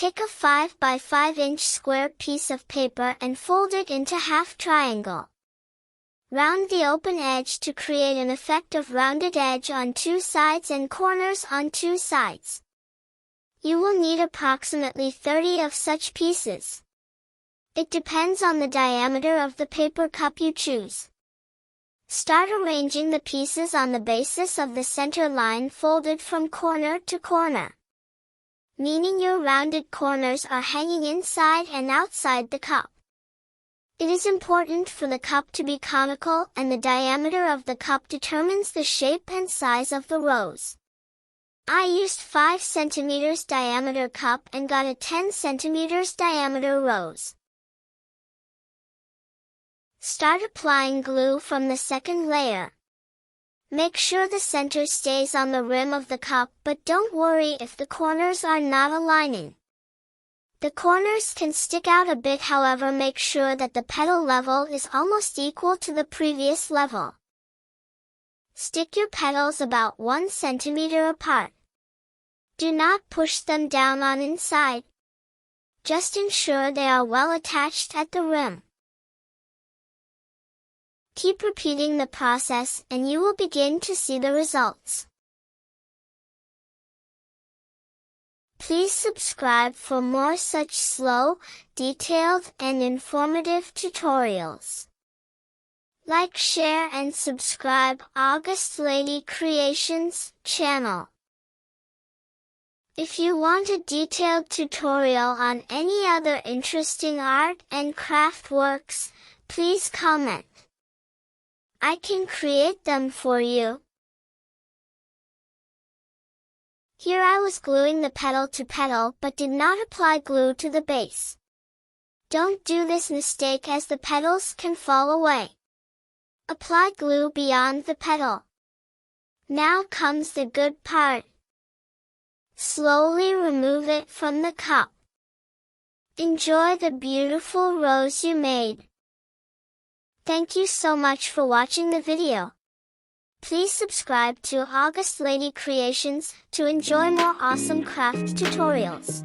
Take a 5 by 5 inch square piece of paper and fold it into half triangle. Round the open edge to create an effect of rounded edge on two sides and corners on two sides. You will need approximately 30 of such pieces. It depends on the diameter of the paper cup you choose. Start arranging the pieces on the basis of the center line folded from corner to corner, meaning your rounded corners are hanging inside and outside the cup. It is important for the cup to be conical, and the diameter of the cup determines the shape and size of the rose. I used 5 cm diameter cup and got a 10 cm diameter rose. Start applying glue from the second layer. Make sure the center stays on the rim of the cup, but don't worry if the corners are not aligning. The corners can stick out a bit, however make sure that the petal level is almost equal to the previous level. Stick your petals about 1 cm apart. Do not push them down on inside. Just ensure they are well attached at the rim. Keep repeating the process and you will begin to see the results. Please subscribe for more such slow, detailed, and informative tutorials. Like, share, and subscribe August Lady Creations channel. If you want a detailed tutorial on any other interesting art and craft works, please comment. I can create them for you. Here I was gluing the petal to petal but did not apply glue to the base. Don't do this mistake as the petals can fall away. Apply glue beyond the petal. Now comes the good part. Slowly remove it from the cup. Enjoy the beautiful rose you made. Thank you so much for watching the video. Please subscribe to August Lady Creations to enjoy more awesome craft tutorials.